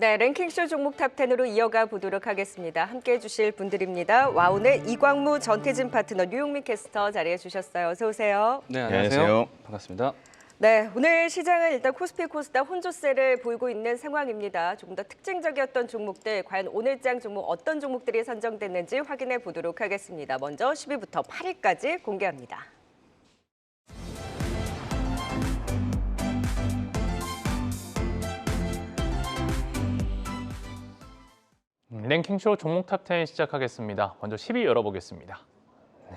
네, 랭킹쇼 종목 탑10으로 이어가 보도록 하겠습니다. 함께해 주실 분들입니다. 와운의 이광무, 전태진 파트너, 류용민 캐스터 자리해 주셨어요. 어서 오세요. 네, 안녕하세요. 반갑습니다. 네, 오늘 시장은 일단 코스피 코스닥 혼조세를 보이고 있는 상황입니다. 조금 더 특징적이었던 종목들, 과연 오늘장 종목 어떤 종목들이 선정됐는지 확인해 보도록 하겠습니다. 먼저 10위부터 8위까지 공개합니다. 랭킹쇼 종목 탑10 시작하겠습니다. 먼저 10위 열어보겠습니다.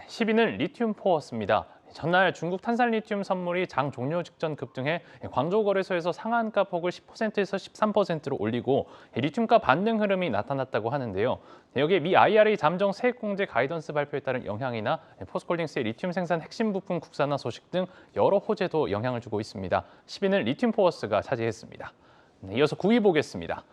10위는 리튬 포어스입니다. 전날 중국 탄산 리튬 선물이 장 종료 직전 급등해 광저우 거래소에서 상한가 폭을 10%에서 13%로 올리고 리튬가 반등 흐름이 나타났다고 하는데요. 여기에 미 IRA 잠정 세액 공제 가이던스 발표에 따른 영향이나 포스코홀딩스의 리튬 생산 핵심 부품 국산화 소식 등 여러 호재도 영향을 주고 있습니다. 10위는 리튬 포어스가 차지했습니다. 이어서 9위 보겠습니다.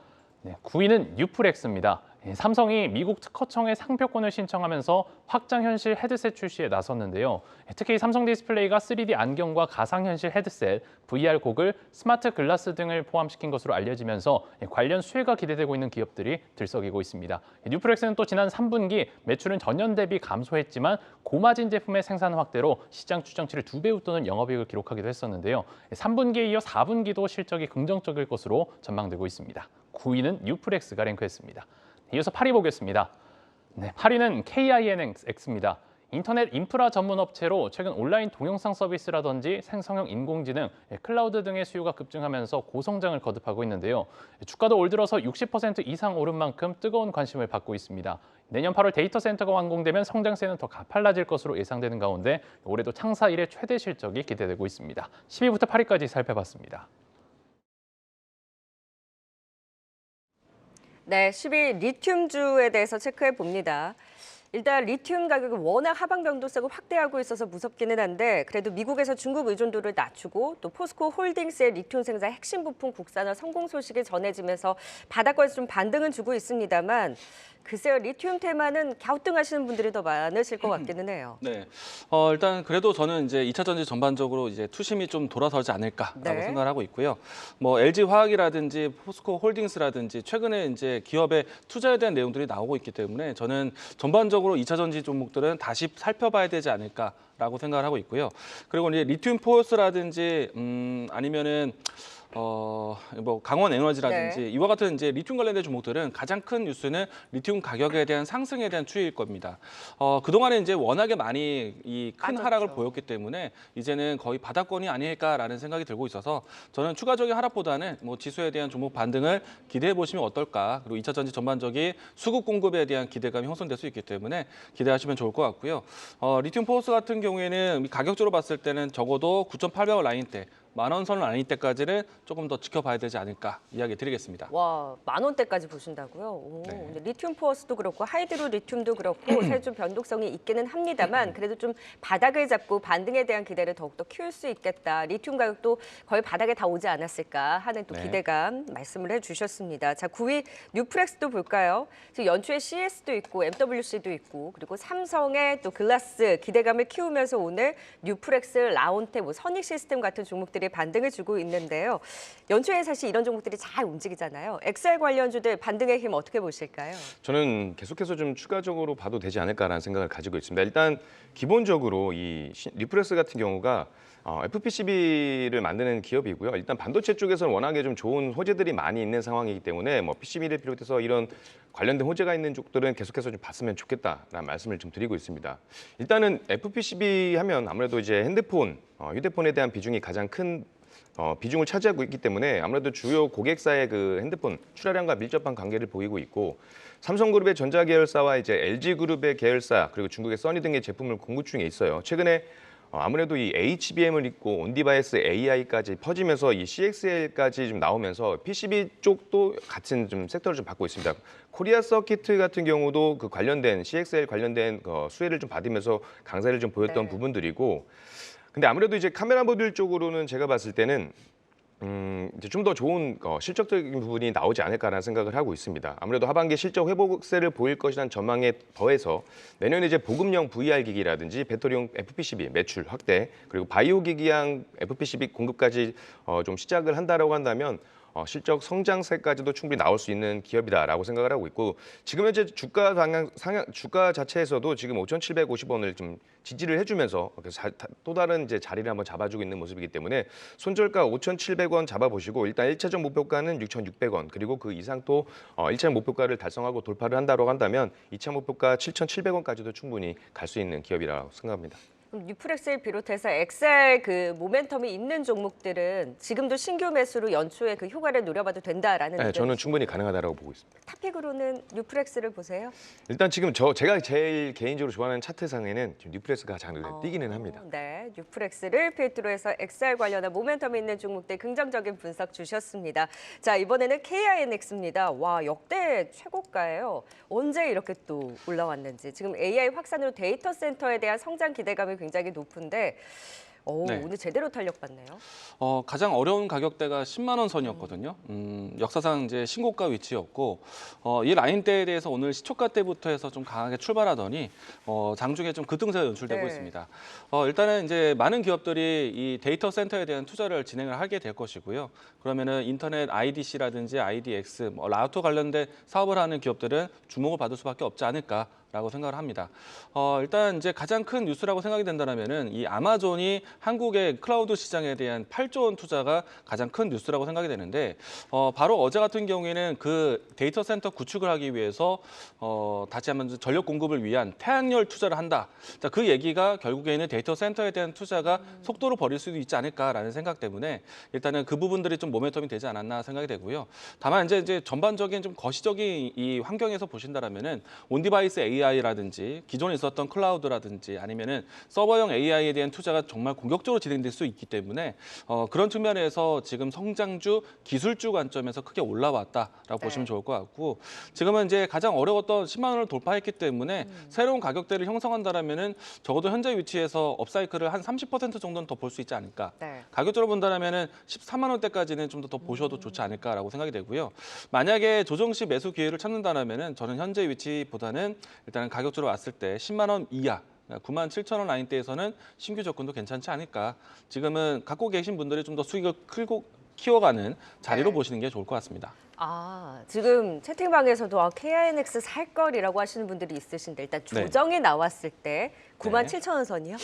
9위는 뉴플렉스입니다. 삼성이 미국 특허청에 상표권을 신청하면서 확장현실 헤드셋 출시에 나섰는데요. 특히 삼성 디스플레이가 3D 안경과 가상현실 헤드셋, VR 고글, 스마트 글라스 등을 포함시킨 것으로 알려지면서 관련 수혜가 기대되고 있는 기업들이 들썩이고 있습니다. 뉴플렉스는 또 지난 3분기 매출은 전년 대비 감소했지만 고마진 제품의 생산 확대로 시장 추정치를 2배 웃도는 영업이익을 기록하기도 했었는데요. 3분기에 이어 4분기도 실적이 긍정적일 것으로 전망되고 있습니다. 9위는 뉴플렉스가 랭크했습니다. 이어서 8위 보겠습니다. 8위는 KINX입니다. 인터넷 인프라 전문 업체로 최근 온라인 동영상 서비스라든지 생성형 인공지능, 클라우드 등의 수요가 급증하면서 고성장을 거듭하고 있는데요. 주가도 올 들어서 60% 이상 오른 만큼 뜨거운 관심을 받고 있습니다. 내년 8월 데이터 센터가 완공되면 성장세는 더 가팔라질 것으로 예상되는 가운데 올해도 창사 이래 최대 실적이 기대되고 있습니다. 10위부터 8위까지 살펴봤습니다. 네, 10위 리튬주에 대해서 체크해 봅니다. 일단 리튬 가격이 워낙 하방 변동성을 확대하고 있어서 무섭기는 한데 그래도 미국에서 중국 의존도를 낮추고 또 포스코 홀딩스의 리튬 생산 핵심 부품 국산화 성공 소식이 전해지면서 바닥권에서 좀 반등은 주고 있습니다만 글쎄요, 리튬 테마는 갸우뚱하시는 분들이 더 많으실 것 같기는 해요. 네, 일단 그래도 저는 이제 2차 전지 전반적으로 이제 투심이 좀 돌아서지 않을까라고 네. 생각을 하고 있고요. 뭐 LG 화학이라든지 포스코 홀딩스라든지 최근에 이제 기업의 투자에 대한 내용들이 나오고 있기 때문에 저는 전반적으로 2차 전지 종목들은 다시 살펴봐야 되지 않을까라고 생각을 하고 있고요. 그리고 이제 리튬 포스라든지 아니면은 뭐 강원 에너지라든지 네. 이와 같은 이제 리튬 관련된 종목들은 가장 큰 뉴스는 리튬 가격에 대한 상승에 대한 추이일 겁니다. 그동안에 이제 워낙에 많이 이 큰 맞았죠. 하락을 보였기 때문에 이제는 거의 바닥권이 아닐까라는 생각이 들고 있어서 저는 추가적인 하락보다는 뭐 지수에 대한 종목 반등을 기대해 보시면 어떨까. 그리고 2차 전지 전반적인 수급 공급에 대한 기대감이 형성될 수 있기 때문에 기대하시면 좋을 것 같고요. 리튬 포스 같은 경우에는 가격적으로 봤을 때는 적어도 9,800원 라인대 10,000원 선 라인 때까지는 조금 더 지켜봐야 되지 않을까 이야기 드리겠습니다. 와, 10,000원대까지 보신다고요? 오, 네. 근데 리튬 포어스도 그렇고 하이드로 리튬도 그렇고 사실 좀 변동성이 있기는 합니다만 그래도 좀 바닥을 잡고 반등에 대한 기대를 더욱더 키울 수 있겠다. 리튬 가격도 거의 바닥에 다 오지 않았을까 하는 또 네. 기대감 말씀을 해주셨습니다. 자, 9위 뉴플렉스도 볼까요? 지금 연초에 CS도 있고 MWC도 있고 그리고 삼성의 또 글라스 기대감을 키우면서 오늘 뉴플렉스, 라온텍, 뭐 선익 시스템 같은 종목들이 반등을 주고 있는데요. 연초에 사실 이런 종목들이 잘 움직이잖아요. 엑셀 관련주들 반등의 힘 어떻게 보실까요? 저는 계속해서 좀 추가적으로 봐도 되지 않을까라는 생각을 가지고 있습니다. 일단 기본적으로 이 리플렉스 같은 경우가 FPCB를 만드는 기업이고요. 일단 반도체 쪽에서는 워낙에 좀 좋은 호재들이 많이 있는 상황이기 때문에 뭐 PCB를 비롯해서 이런 관련된 호재가 있는 쪽들은 계속해서 좀 봤으면 좋겠다라는 말씀을 좀 드리고 있습니다. 일단은 FPCB 하면 아무래도 이제 핸드폰, 휴대폰에 대한 비중이 가장 큰 비중을 차지하고 있기 때문에 아무래도 주요 고객사의 그 핸드폰 출하량과 밀접한 관계를 보이고 있고 삼성그룹의 전자계열사와 이제 LG그룹의 계열사 그리고 중국의 써니 등의 제품을 공급 중에 있어요. 최근에 아무래도 이 HBM을 잇고 온디바이스 AI까지 퍼지면서 이 CXL까지 좀 나오면서 PCB 쪽도 같은 좀 섹터를 좀 받고 있습니다. 코리아 서키트 같은 경우도 그 관련된 CXL 관련된 수혜를 좀 받으면서 강세를 좀 보였던 네. 부분들이고 근데 아무래도 이제 카메라 모듈 쪽으로는 제가 봤을 때는 이제 좀 더 좋은 실적적인 부분이 나오지 않을까라는 생각을 하고 있습니다. 아무래도 하반기 실적 회복세를 보일 것이라는 전망에 더해서 내년에 이제 보급형 VR 기기라든지 배터리용 FPCB 매출 확대 그리고 바이오 기기향 FPCB 공급까지 좀 시작을 한다라고 한다면 실적 성장세까지도 충분히 나올 수 있는 기업이다라고 생각을 하고 있고 지금 현재 주가 방향 상향 주가 자체에서도 지금 5,750원을 좀 지지를 해주면서 또 다른 이제 자리를 한번 잡아주고 있는 모습이기 때문에 손절가 5,700원 잡아보시고 일단 1차적 목표가는 6,600원 그리고 그 이상 또 1차 목표가를 달성하고 돌파를 한다고 한다면 2차 목표가 7,700원까지도 충분히 갈 수 있는 기업이라고 생각합니다. 그럼 뉴프렉스를 비롯해서 XR 그 모멘텀이 있는 종목들은 지금도 신규 매수로 연초에 그 효과를 노려봐도 된다라는 네, 의견. 저는 충분히 가능하다고 보고 있습니다. 탑픽으로는 뉴프렉스를 보세요. 일단 지금 제가 제일 개인적으로 좋아하는 차트상에는 지금 뉴프레스가 가장 눈에 띄기는 합니다. 네, 뉴프렉스를 필두로 해서 XR 관련한 모멘텀이 있는 종목들 긍정적인 분석 주셨습니다. 자, 이번에는 KINX입니다. 와, 역대 최고가예요. 언제 이렇게 또 올라왔는지. 지금 AI 확산으로 데이터 센터에 대한 성장 기대감이 굉장히 높은데 네. 오늘 제대로 탄력받네요. 가장 어려운 가격대가 10만 원 선이었거든요. 역사상 이제 신고가 위치였고 이 라인대에 대해서 오늘 시초가 때부터 해서 좀 강하게 출발하더니 장중에 좀 급등세가 연출되고 네. 있습니다. 일단은 이제 많은 기업들이 이 데이터 센터에 대한 투자를 진행을 하게 될 것이고요. 그러면은 인터넷 IDC라든지 IDX, 라우터 관련된 사업을 하는 기업들은 주목을 받을 수밖에 없지 않을까. 라고 생각을 합니다. 일단 이제 가장 큰 뉴스라고 생각이 된다면은 이 아마존이 한국의 클라우드 시장에 대한 8조 원 투자가 가장 큰 뉴스라고 생각이 되는데 바로 어제 같은 경우에는 그 데이터 센터 구축을 하기 위해서 다시 한번 전력 공급을 위한 태양열 투자를 한다. 자, 그 얘기가 결국에는 데이터 센터에 대한 투자가 속도를 벌일 수도 있지 않을까라는 생각 때문에 일단은 그 부분들이 좀 모멘텀이 되지 않았나 생각이 되고요. 다만 이제 전반적인 좀 거시적인 이 환경에서 보신다라면은 온디바이스 AI라든지 기존에 있었던 클라우드라든지 아니면은 서버형 AI에 대한 투자가 정말 공격적으로 진행될 수 있기 때문에 그런 측면에서 지금 성장주, 기술주 관점에서 크게 올라왔다라고 보시면 좋을 것 같고 지금은 이제 가장 어려웠던 10만 원을 돌파했기 때문에 새로운 가격대를 형성한다라면은 적어도 현재 위치에서 업사이클을 한 30% 정도는 더 볼 수 있지 않을까. 네. 가격적으로 본다면은 13만 원대까지는 좀 더 보셔도 좋지 않을까라고 생각이 되고요. 만약에 조정 시 매수 기회를 찾는다라면은 저는 현재 위치보다는 일단은 가격적으로 왔을 때 10만 원 이하 97,000원 라인대에서는 신규 접근도 괜찮지 않을까. 지금은 갖고 계신 분들이 좀 더 수익을 키워가는 자리로 네. 보시는 게 좋을 것 같습니다. 지금 채팅방에서도 KINX 살 거리라고 하시는 분들이 있으신데 일단 네. 조정이 나왔을 때 97,000원 선이요?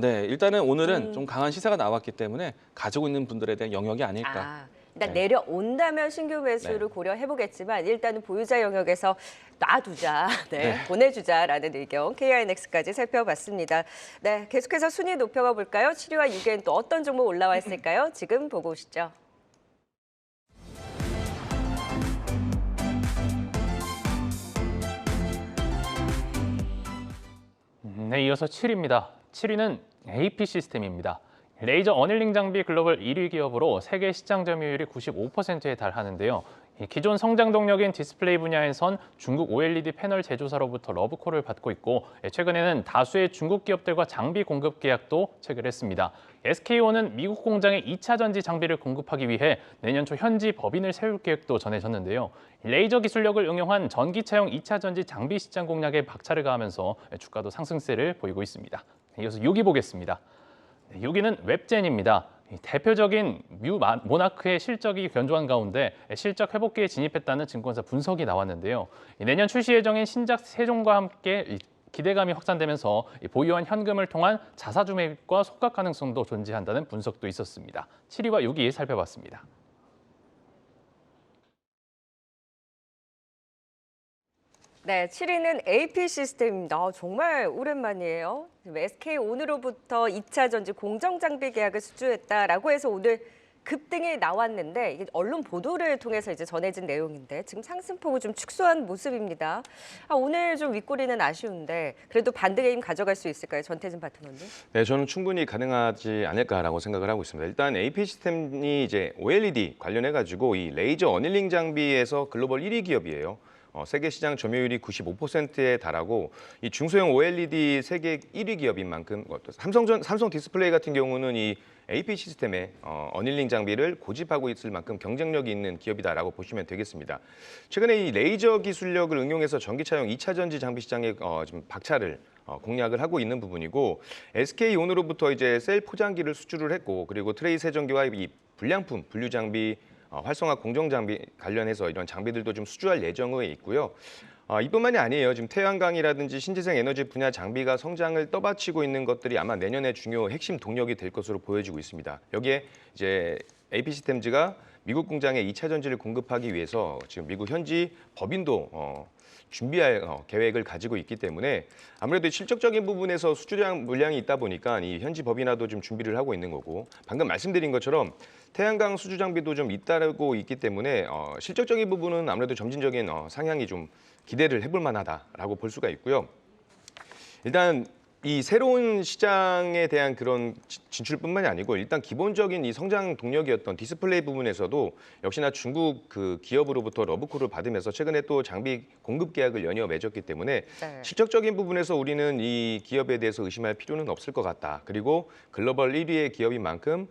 네. 일단은 오늘은 좀 강한 시세가 나왔기 때문에 가지고 있는 분들에 대한 영역이 아닐까. 일단 네. 내려온다면 신규 매수를 네. 고려해보겠지만 일단은 보유자 영역에서 놔두자, 네. 보내주자라는 의견 KINX까지 살펴봤습니다. 네, 계속해서 순위 높여가 볼까요? 7위와 6위엔 또 어떤 종목 올라와 있을까요? 지금 보고 오시죠. 네, 이어서 7위입니다. 7위는 AP 시스템입니다. 레이저 어닐링 장비 글로벌 1위 기업으로 세계 시장 점유율이 95%에 달하는데요. 기존 성장 동력인 디스플레이 분야에선 중국 OLED 패널 제조사로부터 러브콜을 받고 있고 최근에는 다수의 중국 기업들과 장비 공급 계약도 체결했습니다. SK온은 미국 공장에 2차 전지 장비를 공급하기 위해 내년 초 현지 법인을 세울 계획도 전해졌는데요. 레이저 기술력을 응용한 전기차용 2차 전지 장비 시장 공략에 박차를 가하면서 주가도 상승세를 보이고 있습니다. 이어서 6위 보겠습니다. 6위는 웹젠입니다. 대표적인 모나크의 실적이 견조한 가운데 실적 회복기에 진입했다는 증권사 분석이 나왔는데요. 내년 출시 예정인 신작 세종과 함께 기대감이 확산되면서 보유한 현금을 통한 자사주 매입과 속각 가능성도 존재한다는 분석도 있었습니다. 7위와 6위 살펴봤습니다. 네, 7위는 AP 시스템입니다. 정말 오랜만이에요. SK온으로부터 2차 전지 공정 장비 계약을 수주했다라고 해서 오늘 급등이 나왔는데 이게 언론 보도를 통해서 이제 전해진 내용인데 지금 상승폭을 좀 축소한 모습입니다. 오늘 좀 윗꼬리는 아쉬운데 그래도 반등의 힘 가져갈 수 있을까요? 전태진 파트너님? 네, 저는 충분히 가능하지 않을까라고 생각을 하고 있습니다. 일단 AP 시스템이 이제 OLED 관련해 가지고 이 레이저 어닐링 장비에서 글로벌 1위 기업이에요. 세계 시장 점유율이 95%에 달하고 이 중소형 OLED 세계 1위 기업인 만큼 삼성 디스플레이 같은 경우는 이 AP 시스템의 어닐링 장비를 고집하고 있을 만큼 경쟁력이 있는 기업이다라고 보시면 되겠습니다. 최근에 이 레이저 기술력을 응용해서 전기차용 2차 전지 장비 시장에 지금 박차를 공략을 하고 있는 부분이고 SK온으로부터 이제 셀 포장기를 수주를 했고 그리고 트레이 세정기와 이 불량품 분류 장비 활성화 공정 장비 관련해서 이런 장비들도 좀 수주할 예정에 있고요. 이뿐만이 아니에요. 지금 태양광이라든지 신재생 에너지 분야 장비가 성장을 떠받치고 있는 것들이 아마 내년에 중요 핵심 동력이 될 것으로 보여지고 있습니다. 여기에 이제 AP 시스템즈가 미국 공장에 2차 전지를 공급하기 위해서 지금 미국 현지 법인도 준비할 계획을 가지고 있기 때문에 아무래도 실적적인 부분에서 수주량 물량이 있다 보니까 이 현지 법인화도 좀 준비를 하고 있는 거고, 방금 말씀드린 것처럼 태양광 수주 장비도 좀 잇따르고 있기 때문에 실적적인 부분은 아무래도 점진적인 상향이 좀 기대를 해볼 만하다라고 볼 수가 있고요. 일단 이 새로운 시장에 대한 그런 진출뿐만이 아니고 일단 기본적인 이 성장 동력이었던 디스플레이 부분에서도 역시나 중국 그 기업으로부터 러브콜을 받으면서 최근에 또 장비 공급 계약을 연이어 맺었기 때문에 네. 실적적인 부분에서 우리는 이 기업에 대해서 의심할 필요는 없을 것 같다. 그리고 글로벌 1위의 기업인 만큼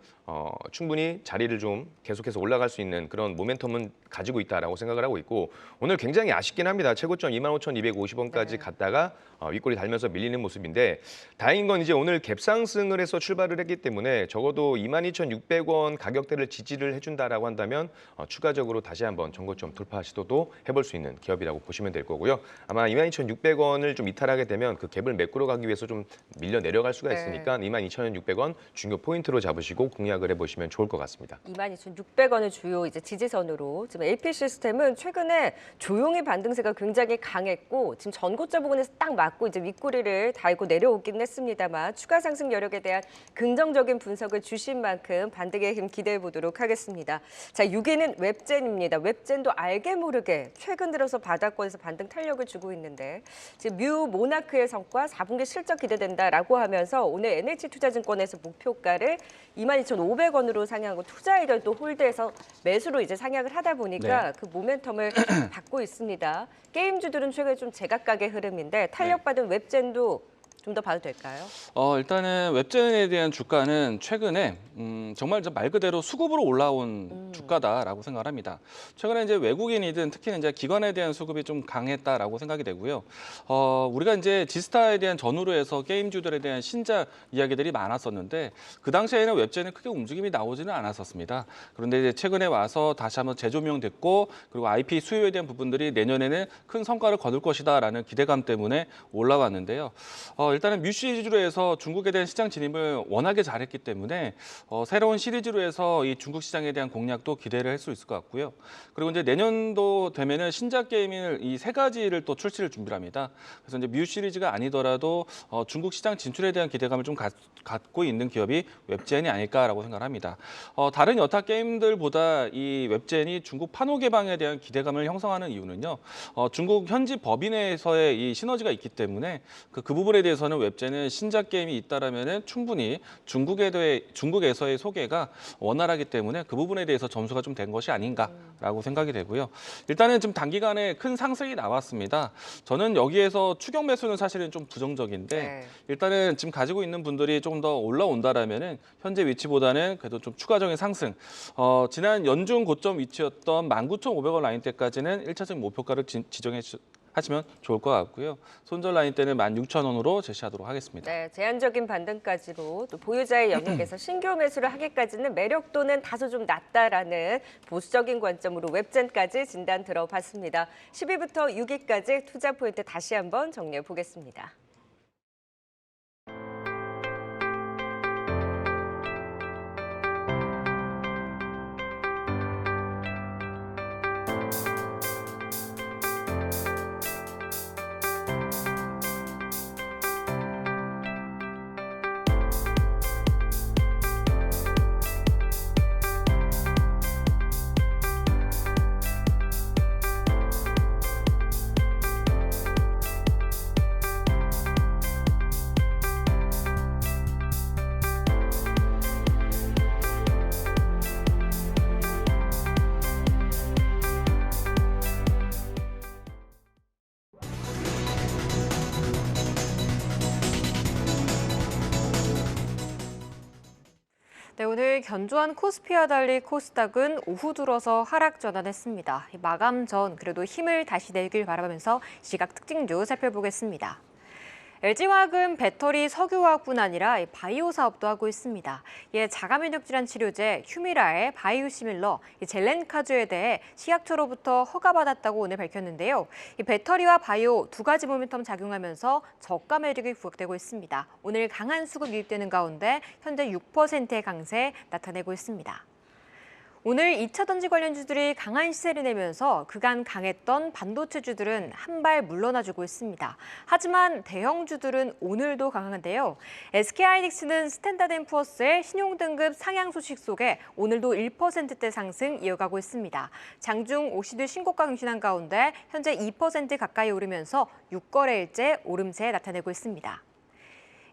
충분히 자리를 좀 계속해서 올라갈 수 있는 그런 모멘텀은 가지고 있다라고 생각을 하고 있고, 오늘 굉장히 아쉽긴 합니다. 최고점 25,250원까지 네. 갔다가 윗골이 달면서 밀리는 모습인데, 다행인 건 이제 오늘 갭상승을 해서 출발을 했기 때문에 적어도 22,600원 가격대를 지지를 해준다라고 한다면 추가적으로 다시 한번 전고점 돌파 시도도 해볼 수 있는 기업이라고 보시면 될 거고요. 아마 22,600원을 좀 이탈하게 되면 그 갭을 메꾸러 가기 위해서 좀 밀려 내려갈 수가 있으니까 22,600원 중요 포인트로 잡으시고 공략을 해보시면 좋을 것 같습니다. 22,600원을 주요 이제 지지선으로, 지금 AP 시스템은 최근에 조용히 반등세가 굉장히 강했고 지금 전고점 부분에서 딱 맞고 이제 윗꼬리를 달고 내려오긴 했습니다만 추가 상승 여력에 대한 긍정적인 분석을 주신 만큼 반등의 힘 기대해 보도록 하겠습니다. 자, 6위는 웹젠입니다. 웹젠도 알게 모르게 최근 들어서 바닥권에서 반등 탄력을 주고 있는데, 지금 뮤 모나크의 성과 4분기 실적 기대된다라고 하면서 오늘 NH투자증권에서 목표가를 22,500원으로 상향하고 투자 의견 또 홀드해서 매수로 이제 상향을 하다 보니까 그 모멘텀을 받고 있습니다. 게임주들은 최근에 좀 제각각의 흐름인데 탄력받은 웹젠도 좀 더 봐도 될까요? 일단은 웹젠에 대한 주가는 최근에 정말 말 그대로 수급으로 올라온 주가다라고 생각을 합니다. 최근에 이제 외국인이든 특히 이제 기관에 대한 수급이 좀 강했다라고 생각이 되고요. 우리가 이제 지스타에 대한 전후로 해서 게임주들에 대한 신작 이야기들이 많았었는데 그 당시에는 웹젠은 크게 움직임이 나오지는 않았었습니다. 그런데 이제 최근에 와서 다시 한번 재조명됐고, 그리고 IP 수요에 대한 부분들이 내년에는 큰 성과를 거둘 것이다라는 기대감 때문에 올라왔는데요. 일단은 뮤 시리즈로 해서 중국에 대한 시장 진입을 워낙에 잘했기 때문에 새로운 시리즈로 해서 이 중국 시장에 대한 공략도 기대를 할 수 있을 것 같고요. 그리고 이제 내년도 되면은 신작 게임을 이 세 가지를 또 출시를 준비를 합니다. 그래서 이제 뮤 시리즈가 아니더라도 중국 시장 진출에 대한 기대감을 좀 갖고 있는 기업이 웹젠이 아닐까라고 생각을 합니다. 다른 여타 게임들보다 이 웹젠이 중국 판호 개방에 대한 기대감을 형성하는 이유는요. 중국 현지 법인에서의 이 시너지가 있기 때문에 그 부분에 대해서는 웹젠은 신작 게임이 있다라면은 충분히 중국에서의 소개가 원활하기 때문에 그 부분에 대해서 점수가 좀 된 것이 아닌가라고 생각이 되고요. 일단은 지금 단기간에 큰 상승이 나왔습니다. 저는 여기에서 추격 매수는 사실은 좀 부정적인데 네. 일단은 지금 가지고 있는 분들이 조금 더 올라온다라면은 현재 위치보다는 그래도 좀 추가적인 상승. 지난 연중 고점 위치였던 19,500원 라인대까지는 1차적인 목표가를 지정해 하시면 좋을 것 같고요. 손절 라인 때는 16,000원으로 제시하도록 하겠습니다. 네, 제한적인 반등까지로 또 보유자의 영역에서 신규 매수를 하기까지는 매력도는 다소 좀 낮다라는 보수적인 관점으로 웹젠까지 진단 들어봤습니다. 10위부터 6위까지 투자 포인트 다시 한번 정리해 보겠습니다. 네, 오늘 견조한 코스피와 달리 코스닥은 오후 들어서 하락 전환했습니다. 마감 전 그래도 힘을 다시 내길 바라면서 시각 특징주 살펴보겠습니다. LG화학은 배터리 석유화학뿐 아니라 바이오 사업도 하고 있습니다. 이에 자가면역 질환 치료제 휴미라의 바이오시밀러 젤렌카주에 대해 식약처로부터 허가받았다고 오늘 밝혔는데요. 이 배터리와 바이오 두 가지 모멘텀 작용하면서 저가 매력이 부각되고 있습니다. 오늘 강한 수급 유입되는 가운데 현재 6%의 강세 나타내고 있습니다. 오늘 2차 전지 관련주들이 강한 시세를 내면서 그간 강했던 반도체주들은 한 발 물러나주고 있습니다. 하지만 대형주들은 오늘도 강한데요. SK하이닉스는 스탠다드앤푸어스의 신용등급 상향 소식 속에 오늘도 1%대 상승 이어가고 있습니다. 장중 오시드 신고가 경신한 가운데 현재 2% 가까이 오르면서 6거래일째 오름세 나타내고 있습니다.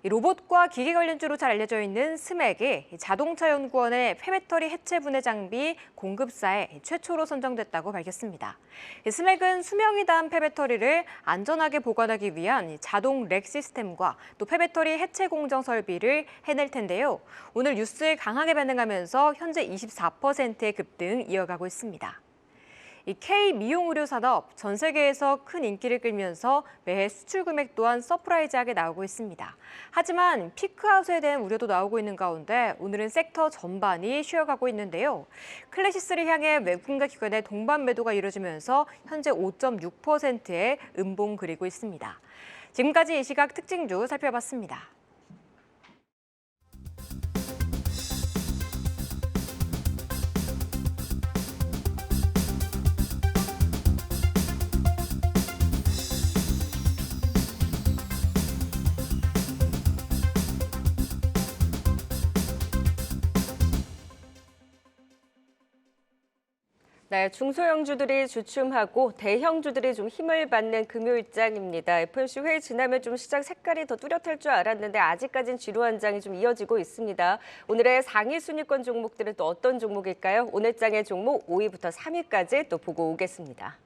로봇과 기계 관련주로 잘 알려져 있는 스맥이 자동차 연구원의 폐배터리 해체 분해 장비 공급사에 최초로 선정됐다고 밝혔습니다. 스맥은 수명이 다한 폐배터리를 안전하게 보관하기 위한 자동 렉 시스템과 또 폐배터리 해체 공정 설비를 해낼 텐데요. 오늘 뉴스에 강하게 반응하면서 현재 24%의 급등 이어가고 있습니다. 이 K 미용 의료 산업 전 세계에서 큰 인기를 끌면서 매해 수출 금액 또한 서프라이즈하게 나오고 있습니다. 하지만 피크아웃에 대한 우려도 나오고 있는 가운데 오늘은 섹터 전반이 쉬어가고 있는데요. 클래시스를 향해 외국인과 기관의 동반 매도가 이루어지면서 현재 5.6%의 음봉 그리고 있습니다. 지금까지 이 시각 특징주 살펴봤습니다. 네, 중소형주들이 주춤하고 대형주들이 좀 힘을 받는 금요일장입니다. FOMC 회의 지나면 좀 시장 색깔이 더 뚜렷할 줄 알았는데 아직까지는 지루한 장이 좀 이어지고 있습니다. 오늘의 상위 순위권 종목들은 또 어떤 종목일까요? 오늘 장의 종목 5위부터 3위까지 또 보고 오겠습니다.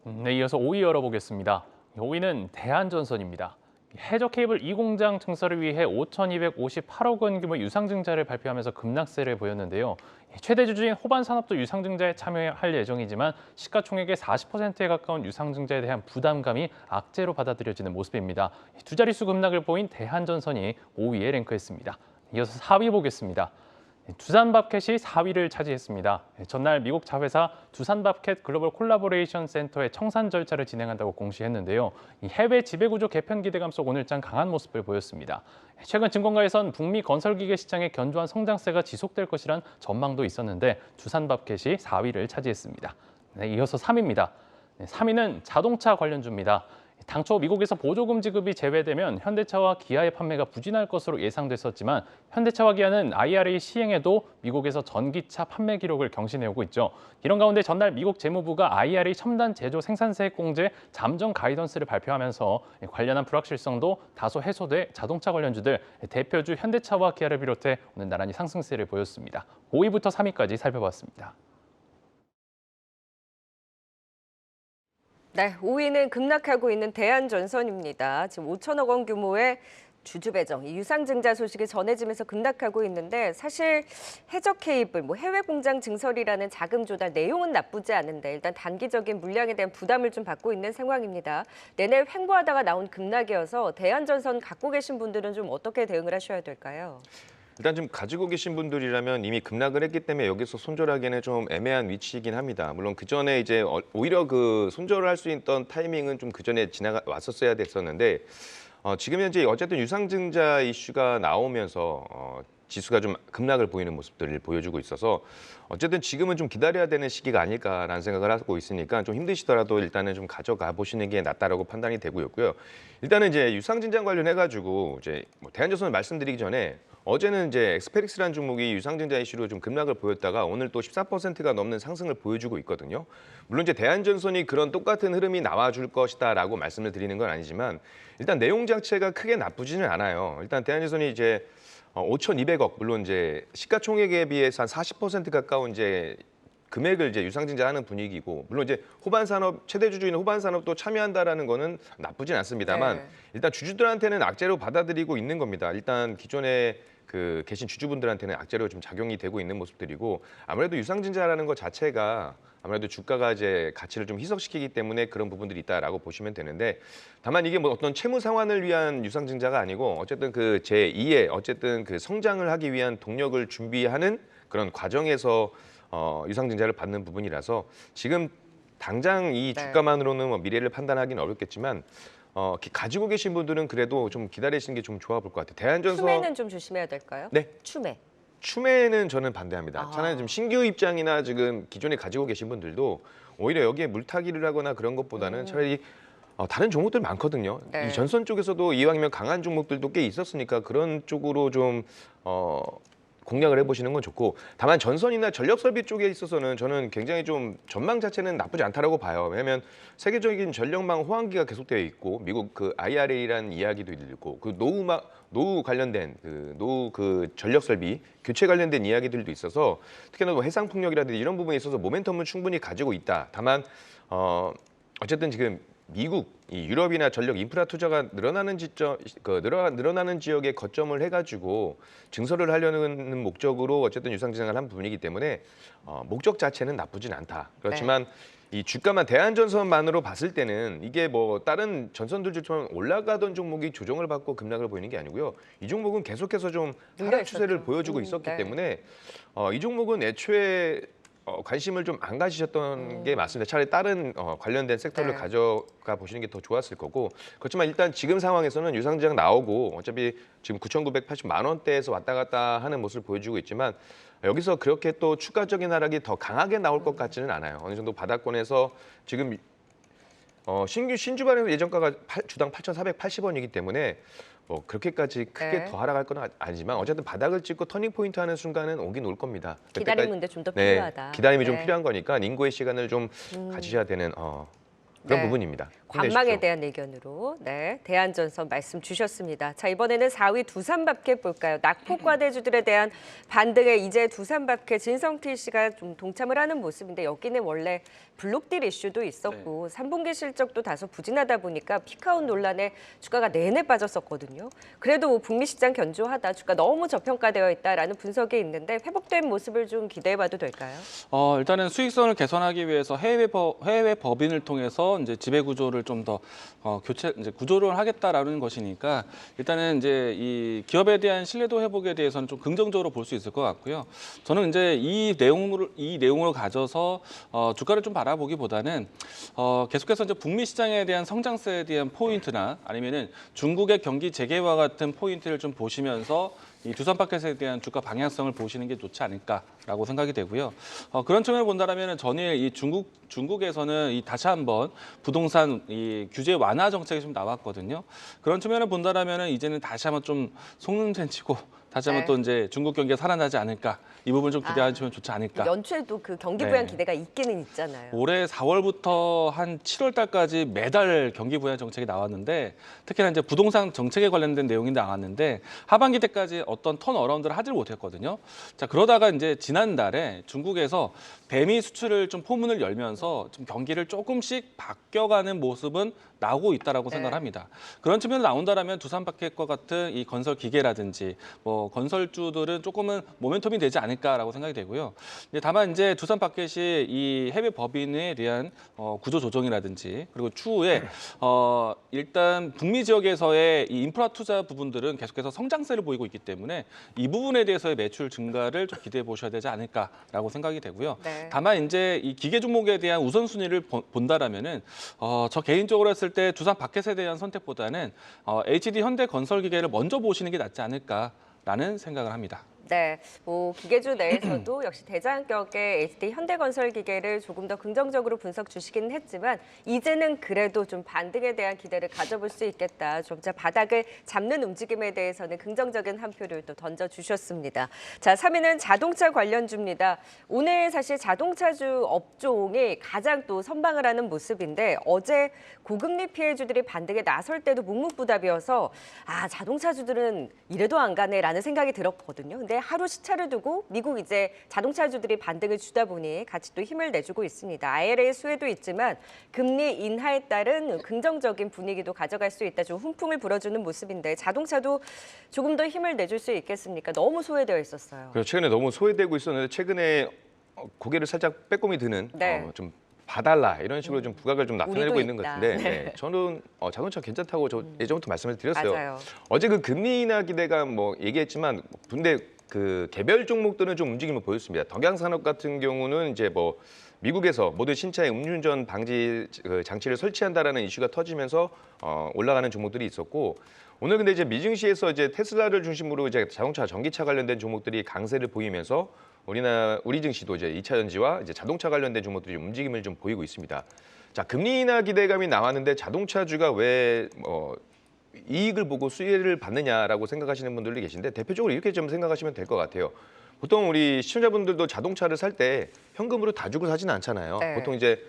네, 이어서 5위 열어보겠습니다. 5위는 대한전선입니다. 해저 케이블 2공장 증설을 위해 5,258억 원 규모 유상증자를 발표하면서 급락세를 보였는데요. 최대 주주인 호반산업도 유상증자에 참여할 예정이지만 시가총액의 40%에 가까운 유상증자에 대한 부담감이 악재로 받아들여지는 모습입니다. 두 자릿수 급락을 보인 대한전선이 5위에 랭크했습니다. 이어서 4위 보겠습니다. 두산밥켓이 4위를 차지했습니다. 전날 미국 자회사 두산밥켓 글로벌 콜라보레이션 센터의 청산 절차를 진행한다고 공시했는데요. 이 해외 지배구조 개편 기대감 속 오늘장 강한 모습을 보였습니다. 최근 증권가에선 북미 건설기계 시장의 견조한 성장세가 지속될 것이란 전망도 있었는데 두산밥켓이 4위를 차지했습니다. 네, 이어서 3위입니다. 3위는 자동차 관련주입니다. 당초 미국에서 보조금 지급이 제외되면 현대차와 기아의 판매가 부진할 것으로 예상됐었지만 현대차와 기아는 IRA 시행에도 미국에서 전기차 판매 기록을 경신해오고 있죠. 이런 가운데 전날 미국 재무부가 IRA 첨단 제조 생산세액 공제 잠정 가이던스를 발표하면서 관련한 불확실성도 다소 해소돼 자동차 관련주들 대표주 현대차와 기아를 비롯해 오늘 나란히 상승세를 보였습니다. 5위부터 3위까지 살펴봤습니다. 네, 5위는 급락하고 있는 대한전선입니다. 지금 5천억 원 규모의 주주 배정, 이 유상증자 소식이 전해지면서 급락하고 있는데 사실 해저 케이블, 해외 공장 증설이라는 자금 조달 내용은 나쁘지 않은데 일단 단기적인 물량에 대한 부담을 좀 받고 있는 상황입니다. 내내 횡보하다가 나온 급락이어서 대한전선 갖고 계신 분들은 좀 어떻게 대응을 하셔야 될까요? 일단 좀 가지고 계신 분들이라면 이미 급락을 했기 때문에 여기서 손절하기는 좀 애매한 위치이긴 합니다. 물론 그 전에 이제 오히려 그 손절을 할 수 있던 타이밍은 좀 그 전에 왔었어야 됐었는데 지금 현재 어쨌든 유상증자 이슈가 나오면서 지수가 좀 급락을 보이는 모습들을 보여주고 있어서 어쨌든 지금은 좀 기다려야 되는 시기가 아닐까라는 생각을 하고 있으니까 좀 힘드시더라도 일단은 좀 가져가 보시는 게 낫다라고 판단이 되고 있고요. 일단은 이제 유상증자 관련해가지고 이제 대한전선을 말씀드리기 전에 어제는 이제 엑스페릭스라는 종목이 유상증자 이슈로 좀 급락을 보였다가 오늘 또 14%가 넘는 상승을 보여주고 있거든요. 물론 이제 대한전선이 그런 똑같은 흐름이 나와줄 것이다라고 말씀을 드리는 건 아니지만 일단 내용 자체가 크게 나쁘지는 않아요. 일단 대한전선이 이제 5,200억 물론 이제 시가총액에 비해서 한 40% 가까운 이제 금액을 이제 유상증자하는 분위기고 물론 이제 호반 산업 최대 주주인 호반 산업도 참여한다라는 거는 나쁘진 않습니다만 네. 일단 주주들한테는 악재로 받아들이고 있는 겁니다. 일단 기존에 그 계신 주주분들한테는 악재로 좀 작용이 되고 있는 모습들이고 아무래도 유상증자라는 것 자체가 아무래도 주가가 이제 가치를 좀 희석시키기 때문에 그런 부분들이 있다라고 보시면 되는데 다만 이게 뭐 어떤 채무 상환을 위한 유상증자가 아니고 어쨌든 그 제2의 어쨌든 그 성장을 하기 위한 동력을 준비하는 그런 과정에서 유상증자를 받는 부분이라서 지금 당장 이 네. 주가만으로는 뭐 미래를 판단하기는 어렵겠지만 가지고 계신 분들은 그래도 좀 기다리시는 게 좀 좋아 볼 것 같아요. 대한전선 추매는 좀 조심해야 될까요? 네. 추매. 추매는 저는 반대합니다. 아. 차라리 좀 신규 입장이나 지금 기존에 가지고 계신 분들도 오히려 여기에 물타기를 하거나 그런 것보다는 차라리 다른 종목들 많거든요. 네. 이 전선 쪽에서도 이왕이면 강한 종목들도 꽤 있었으니까 그런 쪽으로 좀 공략을 해보시는 건 좋고 다만 전선이나 전력 설비 쪽에 있어서는 저는 굉장히 좀 전망 자체는 나쁘지 않다라고 봐요. 왜냐하면 세계적인 전력망 호황기가 계속되어 있고 미국 그 IRA라는 이야기도 있고 그 노후 관련된 노후 전력 설비 교체 관련된 이야기들도 있어서 특히나 뭐 해상 풍력이라든지 이런 부분에 있어서 모멘텀은 충분히 가지고 있다. 다만 어쨌든 지금 미국, 이 유럽이나 전력 인프라 투자가 늘어나는 지역에 거점을 해가지고 증설을 하려는 목적으로 어쨌든 유상증자를 한 부분이기 때문에 목적 자체는 나쁘진 않다. 그렇지만 이 주가만 대한전선만으로 봤을 때는 이게 뭐 다른 전선들처럼 올라가던 종목이 조정을 받고 급락을 보이는 게 아니고요. 이 종목은 계속해서 좀 하락 추세를 있었죠. 보여주고 있었기 네. 때문에 이 종목은 애초에 관심을 좀 안 가지셨던 게 맞습니다. 차라리 다른 관련된 섹터를 네. 가져가 보시는 게 더 좋았을 거고 그렇지만 일단 지금 상황에서는 유상증자 나오고 어차피 지금 9,980만 원대에서 왔다 갔다 하는 모습을 보여주고 있지만 여기서 그렇게 또 추가적인 하락이 더 강하게 나올 것 같지는 않아요. 어느 정도 바닥권에서 지금 신주반의 예정가가 주당 8,480원이기 때문에 뭐 그렇게까지 크게 네. 더 하락할 건 아니지만 어쨌든 바닥을 찍고 터닝 포인트 하는 순간은 오긴 올 겁니다. 기다림인데 좀 더 네, 필요하다. 기다림이 좀 네. 필요한 거니까 인고의 시간을 좀 가지셔야 되는 그런 네. 부분입니다. 관망에 힘내십시오. 대한 의견으로 대한전선 말씀 주셨습니다. 자, 이번에는 4위 두산밥켓 볼까요? 낙폭과대주들에 대한 반등에 이제 두산밥켓 진성필 씨가 좀 동참을 하는 모습인데 여기는 원래 블록딜 이슈도 있었고 3분기 실적도 다소 부진하다 보니까 피크아웃 논란에 주가가 내내 빠졌었거든요. 그래도 뭐 북미 시장 견조하다, 주가 너무 저평가되어 있다라는 분석이 있는데 회복된 모습을 좀 기대해봐도 될까요? 일단은 수익성을 개선하기 위해서 해외 법인을 통해서 이제 지배 구조를 좀 더 구조를 하겠다라는 것이니까 일단은 이제 이 기업에 대한 신뢰도 회복에 대해서는 좀 긍정적으로 볼 수 있을 것 같고요. 저는 이제 이 내용을 가져서 주가를 좀 바라보기보다는 계속해서 이제 북미 시장에 대한 성장세에 대한 포인트나 아니면은 중국의 경기 재개와 같은 포인트를 좀 보시면서 이 두산마켓에 대한 주가 방향성을 보시는 게 좋지 않을까라고 생각이 되고요. 그런 측면을 본다면 전일 이 중국에서는 이 다시 한번 부동산 이 규제 완화 정책이 좀 나왔거든요. 그런 측면을 본다면 이제는 다시 한번 좀 속눈썹 치고 다시 한번 네. 또 이제 중국 경기가 살아나지 않을까 이 부분 좀 기대하시면 좋지 않을까. 연초에도 그 경기 부양 네. 기대가 있기는 있잖아요. 올해 4월부터 한 7월 달까지 매달 경기 부양 정책이 나왔는데 특히나 이제 부동산 정책에 관련된 내용이 나왔는데 하반기 때까지 어떤 턴어라운드를 하질 못했거든요. 자, 그러다가 이제 지난달에 중국에서 대미 수출을 좀 포문을 열면서 좀 경기를 조금씩 바뀌어가는 모습은 나오고 있다라고 네. 생각을 합니다. 그런 측면으로 나온다라면 두산마켓과 같은 이 건설 기계라든지 뭐 건설주들은 조금은 모멘텀이 되지 않을까라고 생각이 되고요. 다만 이제 두산마켓이 이 해외 법인에 대한 구조 조정이라든지 그리고 추후에 일단 북미 지역에서의 이 인프라 투자 부분들은 계속해서 성장세를 보이고 있기 때문에 이 부분에 대해서의 매출 증가를 좀 기대해 보셔야 되지 않을까라고 생각이 되고요. 네. 다만 이제 이 기계 종목에 대한 우선순위를 본다라면은 저 개인적으로 했을 때 두산마켓에 대한 선택보다는 HD 현대건설기계를 먼저 보시는 게 낫지 않을까라는 생각을 합니다. 네, 뭐 기계주 내에서도 역시 대장격의 HD 현대건설기계를 조금 더 긍정적으로 분석 주시기는 했지만 이제는 그래도 좀 반등에 대한 기대를 가져볼 수 있겠다. 좀 더 바닥을 잡는 움직임에 대해서는 긍정적인 한 표를 또 던져주셨습니다. 자, 3위는 자동차 관련주입니다. 오늘 사실 자동차주 업종이 가장 또 선방을 하는 모습인데 어제 고금리 피해주들이 반등에 나설 때도 묵묵부답이어서 자동차주들은 이래도 안 가네라는 생각이 들었거든요. 근데 가운데 하루 시차를 두고 미국 이제 자동차주들이 반등을 주다 보니 같이 또 힘을 내주고 있습니다. IRA 수혜도 있지만 금리 인하에 따른 긍정적인 분위기도 가져갈 수 있다. 좀 훈풍을 불어주는 모습인데 자동차도 조금 더 힘을 내줄 수 있겠습니까? 너무 소외되어 있었어요. 그래서 최근에 너무 소외되고 있었는데 최근에 고개를 살짝 빼꼼히 드는 네. 좀 봐달라 이런 식으로 좀 부각을 좀 나타내고 우리도 있는 것 있다. 같은데 네. 저는 자동차 괜찮다고 저 예전부터 말씀을 드렸어요. 맞아요. 어제 그 금리 인하 기대감 뭐 얘기했지만 근데 그 개별 종목들은 좀 움직임을 보였습니다. 덕양산업 같은 경우는 이제 뭐 미국에서 모든 신차에 음주운전 방지 장치를 설치한다라는 이슈가 터지면서 올라가는 종목들이 있었고 오늘 근데 이제 미증시에서 이제 테슬라를 중심으로 이제 자동차 전기차 관련된 종목들이 강세를 보이면서 우리 증시도 이제 2차 전지와 이제 자동차 관련된 종목들이 움직임을 좀 보이고 있습니다. 자, 금리 인하 기대감이 나왔는데 자동차주가 왜 이익을 보고 수혜를 받느냐라고 생각하시는 분들도 계신데 대표적으로 이렇게 좀 생각하시면 될 것 같아요. 보통 우리 시청자분들도 자동차를 살 때 현금으로 다 주고 사지는 않잖아요. 네. 보통 이제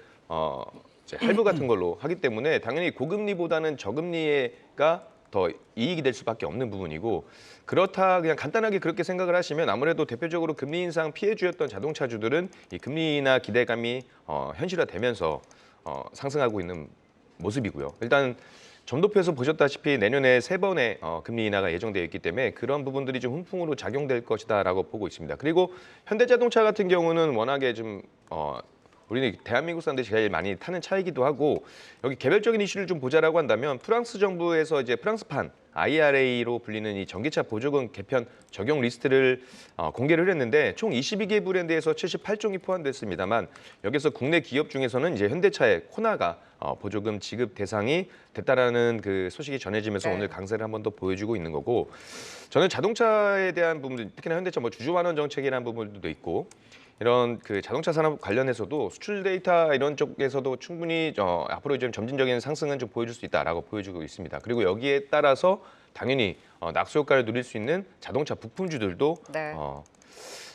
할부 같은 걸로 하기 때문에 당연히 고금리보다는 저금리가 더 이익이 될 수밖에 없는 부분이고 그렇다 그냥 간단하게 그렇게 생각을 하시면 아무래도 대표적으로 금리 인상 피해주였던 자동차주들은 이 금리 인하 기대감이 현실화되면서 상승하고 있는 모습이고요. 일단 점도표에서 보셨다시피 내년에 3번의 금리 인하가 예정되어 있기 때문에 그런 부분들이 좀 훈풍으로 작용될 것이다라고 보고 있습니다. 그리고 현대자동차 같은 경우는 워낙에 좀 우리는 대한민국 사람들이 제일 많이 타는 차이기도 하고 여기 개별적인 이슈를 좀 보자라고 한다면 프랑스 정부에서 이제 프랑스판 IRA로 불리는 이 전기차 보조금 개편 적용 리스트를 공개를 했는데 총 22개 브랜드에서 78종이 포함됐습니다만 여기서 국내 기업 중에서는 이제 현대차의 코나가 보조금 지급 대상이 됐다라는 그 소식이 전해지면서 네. 오늘 강세를 한 번 더 보여주고 있는 거고 저는 자동차에 대한 부분들 특히나 현대차 뭐 주주환원 정책이라는 부분들도 있고 이런 그 자동차 산업 관련해서도 수출 데이터 이런 쪽에서도 충분히 앞으로 좀 점진적인 상승은 좀 보여줄 수 있다라고 보여주고 있습니다. 그리고 여기에 따라서 당연히 낙수 효과를 누릴 수 있는 자동차 부품주들도 네.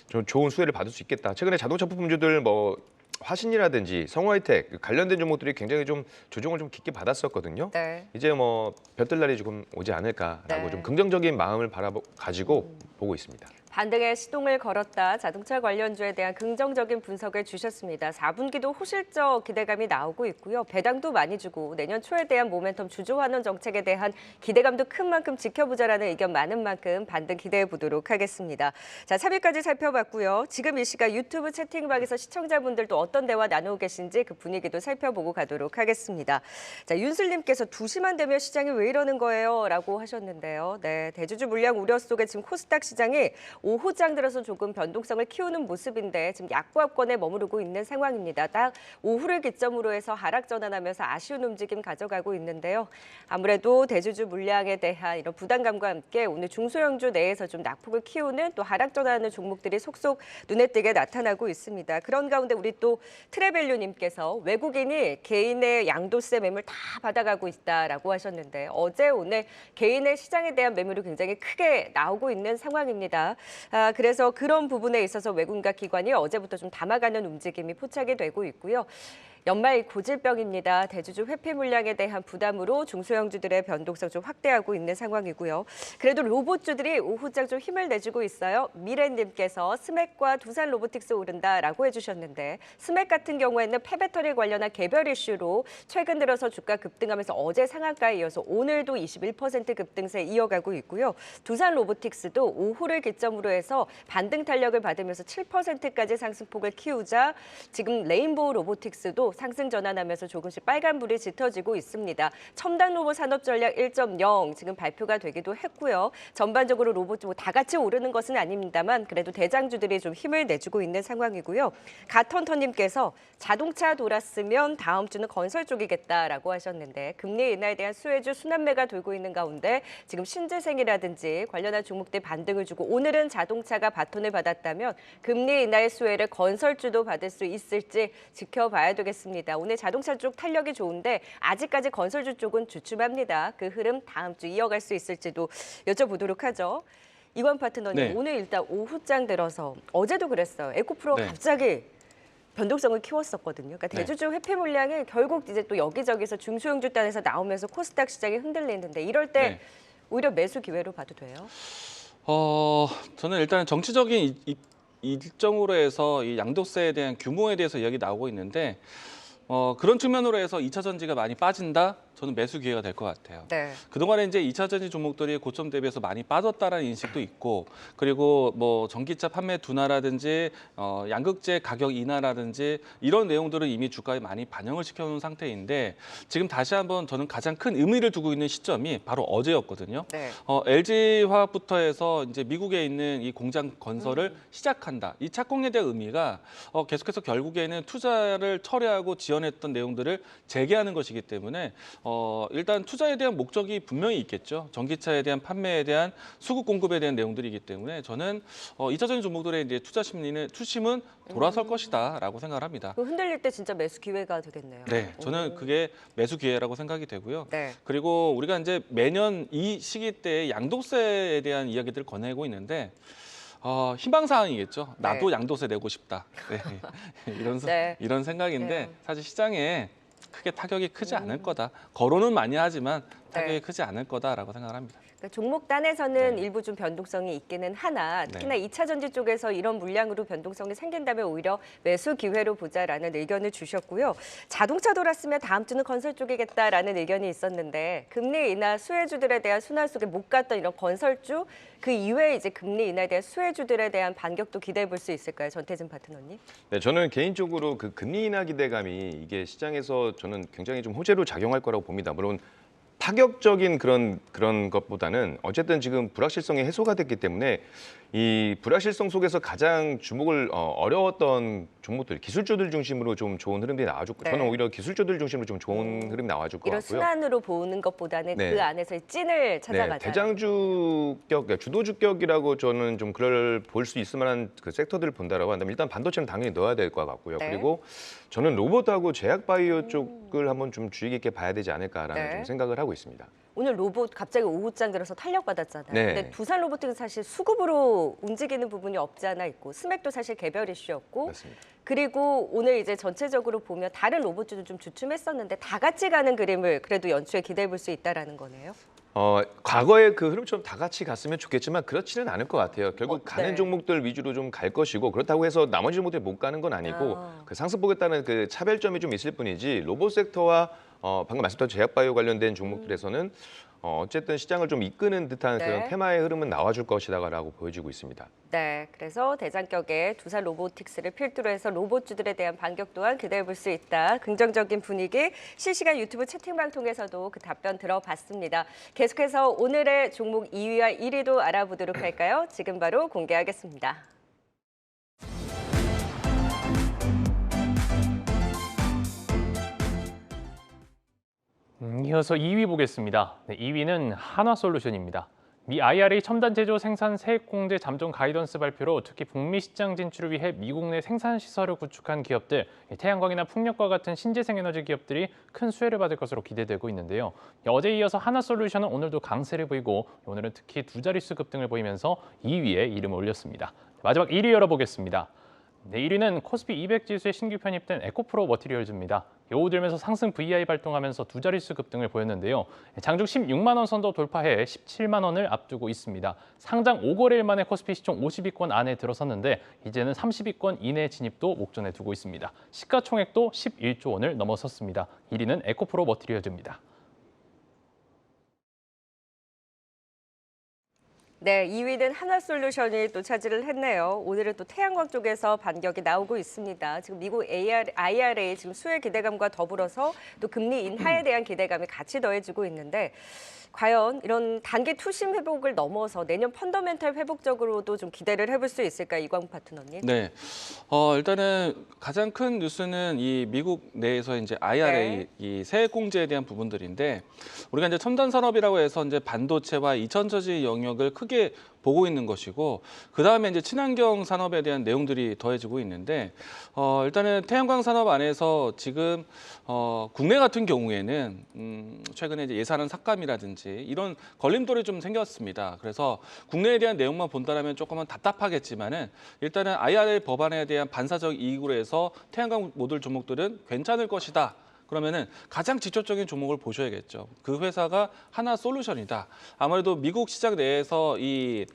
좀 좋은 수혜를 받을 수 있겠다. 최근에 자동차 부품주들 뭐 화신이라든지 성화이텍 관련된 종목들이 굉장히 좀 조정을 좀 깊게 받았었거든요. 네. 이제 뭐 볕들 날이 조금 오지 않을까라고 네. 좀 긍정적인 마음을 가지고 보고 있습니다. 반등의 시동을 걸었다. 자동차 관련주에 대한 긍정적인 분석을 주셨습니다. 4분기도 호실적 기대감이 나오고 있고요. 배당도 많이 주고 내년 초에 대한 모멘텀 주주환원 정책에 대한 기대감도 큰 만큼 지켜보자라는 의견 많은 만큼 반등 기대해 보도록 하겠습니다. 자, 3위까지 살펴봤고요. 지금 이 시각 유튜브 채팅방에서 시청자분들도 어떤 대화 나누고 계신지 그 분위기도 살펴보고 가도록 하겠습니다. 자, 윤슬님께서 2시만 되면 시장이 왜 이러는 거예요? 라고 하셨는데요. 네, 대주주 물량 우려 속에 지금 코스닥 시장이 오후장 들어서 조금 변동성을 키우는 모습인데 지금 약보합권에 머무르고 있는 상황입니다. 딱 오후를 기점으로 해서 하락 전환하면서 아쉬운 움직임 가져가고 있는데요. 아무래도 대주주 물량에 대한 이런 부담감과 함께 오늘 중소형주 내에서 좀 낙폭을 키우는 또 하락 전환하는 종목들이 속속 눈에 띄게 나타나고 있습니다. 그런 가운데 우리 또 트레벨류님께서 외국인이 개인의 양도세 매물 다 받아가고 있다라고 하셨는데 어제 오늘 개인의 시장에 대한 매물이 굉장히 크게 나오고 있는 상황입니다. 그래서 그런 부분에 있어서 외국인과 기관이 어제부터 좀 담아가는 움직임이 포착이 되고 있고요. 연말 고질병입니다. 대주주 회피 물량에 대한 부담으로 중소형주들의 변동성 좀 확대하고 있는 상황이고요. 그래도 로봇주들이 오후장 좀 힘을 내주고 있어요. 미래님께서 스맥과 두산 로보틱스 오른다라고 해주셨는데 스맥 같은 경우에는 폐배터리 관련한 개별 이슈로 최근 들어서 주가 급등하면서 어제 상한가에 이어서 오늘도 21% 급등세 이어가고 있고요. 두산 로보틱스도 오후를 기점으로 해서 반등 탄력을 받으면서 7%까지 상승폭을 키우자 지금 레인보우 로보틱스도 상승 전환하면서 조금씩 빨간불이 짙어지고 있습니다. 첨단 로봇 산업 전략 1.0 지금 발표가 되기도 했고요. 전반적으로 로봇 다 같이 오르는 것은 아닙니다만 그래도 대장주들이 좀 힘을 내주고 있는 상황이고요. 가턴터님께서 자동차 돌았으면 다음 주는 건설 쪽이겠다라고 하셨는데 금리 인하에 대한 수혜주 순환매가 돌고 있는 가운데 지금 신재생이라든지 관련한 종목들 반등을 주고 오늘은 자동차가 바톤을 받았다면 금리 인하의 수혜를 건설주도 받을 수 있을지 지켜봐야 되겠습니다. 오늘 자동차 쪽 탄력이 좋은데 아직까지 건설주 쪽은 주춤합니다. 그 흐름 다음 주 이어갈 수 있을지도 여쭤보도록 하죠. 이관 파트너님, 네. 오늘 일단 오후장 들어서 어제도 그랬어요. 에코프로가 네. 갑자기 변동성을 키웠었거든요. 그러니까 대주주 회피 물량이 결국 이제 또 여기저기서 중소형주 단에서 나오면서 코스닥 시장이 흔들리는데 이럴 때 네. 오히려 매수 기회로 봐도 돼요? 저는 일단 정치적인 일정으로 해서 이 양도세에 대한 규모에 대해서 이야기 나오고 있는데 그런 측면으로 해서 2차 전지가 많이 빠진다? 저는 매수 기회가 될 것 같아요. 네. 그동안에 이제 2차 전지 종목들이 고점 대비해서 많이 빠졌다라는 인식도 있고, 그리고 뭐 전기차 판매 둔화라든지 양극재 가격 인하라든지 이런 내용들은 이미 주가에 많이 반영을 시켜놓은 상태인데, 지금 다시 한번 저는 가장 큰 의미를 두고 있는 시점이 바로 어제였거든요. 네. LG화학부터 해서 이제 미국에 있는 이 공장 건설을 시작한다. 이 착공에 대한 의미가 계속해서 결국에는 투자를 철회하고 지연했던 내용들을 재개하는 것이기 때문에 일단 투자에 대한 목적이 분명히 있겠죠. 전기차에 대한 판매에 대한 수급 공급에 대한 내용들이기 때문에 저는 2차 전지 종목들의 이제 투심은 돌아설 것이다라고 생각을 합니다. 그 흔들릴 때 진짜 매수 기회가 되겠네요. 네, 저는 그게 매수 기회라고 생각이 되고요. 네. 그리고 우리가 이제 매년 이 시기 때 양도세에 대한 이야기들을 권하고 있는데 희망사항이겠죠. 나도 네. 양도세 내고 싶다. 네. 네. 이런 생각인데 네. 사실 시장에 크게 타격이 크지 않을 거다. 거론은 많이 하지만 타격이 네. 크지 않을 거다라고 생각을 합니다. 그러니까 종목 단에서는 네. 일부 좀 변동성이 있기는 하나 특히나 네. 2차 전지 쪽에서 이런 물량으로 변동성이 생긴다면 오히려 매수 기회로 보자라는 의견을 주셨고요. 자동차 돌았으면 다음 주는 건설 쪽이겠다라는 의견이 있었는데 금리 인하 수혜주들에 대한 순환 속에 못 갔던 이런 건설주 그 이외에 이제 금리 인하에 대한 수혜주들에 대한 반격도 기대해 볼 수 있을까요? 전태진 파트너님. 네, 저는 개인적으로 그 금리 인하 기대감이 이게 시장에서 저는 굉장히 좀 호재로 작용할 거라고 봅니다. 물론 파격적인 그런 것보다는 어쨌든 지금 불확실성이 해소가 됐기 때문에 이 불확실성 속에서 가장 주목을 어려웠던 종목들, 기술주들 중심으로 좀 좋은 흐름이 나와줄 거예요. 네. 저는 오히려 기술주들 중심으로 좀 좋은 흐름이 나와줄 것 이런 같고요. 순환으로 보는 것보다는 네. 그 안에서의 찐을 찾아가자. 대장주격, 주도주격이라고 저는 좀 그럴 볼 수 있을 만한 그 섹터들을 본다라고 한다면 일단 반도체는 당연히 넣어야 될 것 같고요. 네. 그리고 저는 로봇하고 제약바이오 쪽을 한번 좀 주의 깊게 봐야 되지 않을까라는 네. 좀 생각을 하고 있습니다. 오늘 로봇 갑자기 오후장 들어서 탄력받았잖아요. 네. 근데 두산 로보틱은 사실 수급으로 움직이는 부분이 없지 않아 있고 스맥도 사실 개별 이슈였고 맞습니다. 그리고 오늘 이제 전체적으로 보면 다른 로봇주도 좀 주춤했었는데 다 같이 가는 그림을 그래도 연초에 기대해 볼 수 있다라는 거네요. 과거의 그 흐름처럼 다 같이 갔으면 좋겠지만 그렇지는 않을 것 같아요. 결국 가는 네. 종목들 위주로 좀 갈 것이고 그렇다고 해서 나머지 종목들이 못 가는 건 아니고 그 상승폭에 그 차별점이 좀 있을 뿐이지 로봇 섹터와 방금 말씀드린 제약바이오 관련된 종목들에서는 어쨌든 시장을 좀 이끄는 듯한 네. 그런 테마의 흐름은 나와줄 것이다라고 보여지고 있습니다. 네, 그래서 대장격의 두산 로보틱스를 필두로 해서 로봇주들에 대한 반격 또한 기대해 볼 수 있다. 긍정적인 분위기 실시간 유튜브 채팅방 통해서도 그 답변 들어봤습니다. 계속해서 오늘의 종목 2위와 1위도 알아보도록 할까요? 지금 바로 공개하겠습니다. 이어서 2위 보겠습니다. 네, 2위는 한화솔루션입니다. 미 IRA 첨단 제조 생산 세액 공제 잠정 가이던스 발표로 특히 북미 시장 진출을 위해 미국 내 생산 시설을 구축한 기업들, 태양광이나 풍력과 같은 신재생 에너지 기업들이 큰 수혜를 받을 것으로 기대되고 있는데요. 어제 이어서 한화솔루션은 오늘도 강세를 보이고 오늘은 특히 두 자릿수 급등을 보이면서 2위에 이름을 올렸습니다. 마지막 1위 열어보겠습니다. 네, 1위는 코스피 200 지수에 신규 편입된 에코프로 머티리얼즈입니다. 요우 들면서 상승 VI 발동하면서 두 자릿수 급등을 보였는데요. 장중 16만 원 선도 돌파해 17만 원을 앞두고 있습니다. 상장 5거래일 만에 코스피 시총 50위권 안에 들어섰는데 이제는 30위권 이내 진입도 목전에 두고 있습니다. 시가총액도 11조 원을 넘어섰습니다. 1위는 에코프로 머티리얼즈입니다. 네, 2위는 한화솔루션이 또 차지를 했네요. 오늘은 또 태양광 쪽에서 반격이 나오고 있습니다. 지금 미국 IRA 지금 수혜 기대감과 더불어서 또 금리 인하에 대한 기대감이 같이 더해지고 있는데 과연 이런 단기 투심 회복을 넘어서 내년 펀더멘탈 회복적으로도 좀 기대를 해볼 수 있을까요, 이광 파트너님? 네, 일단은 가장 큰 뉴스는 이 미국 내에서 이제 IRA 네. 이 세액 공제에 대한 부분들인데 우리가 이제 첨단 산업이라고 해서 이제 반도체와 2차전지 영역을 크게 보고 있는 것이고 그 다음에 이제 친환경 산업에 대한 내용들이 더해지고 있는데 일단은 태양광 산업 안에서 지금 국내 같은 경우에는 최근에 이제 예산안 삭감이라든지 이런 걸림돌이 좀 생겼습니다. 그래서 국내에 대한 내용만 본다라면 조금은 답답하겠지만은 일단은 IRA 법안에 대한 반사적 이익으로 해서 태양광 모듈 종목들은 괜찮을 것이다. 그러면은 가장 직접적인 종목을 보셔야겠죠. 그 회사가 하나솔루션이다. 아무래도 미국 시장 내에서 이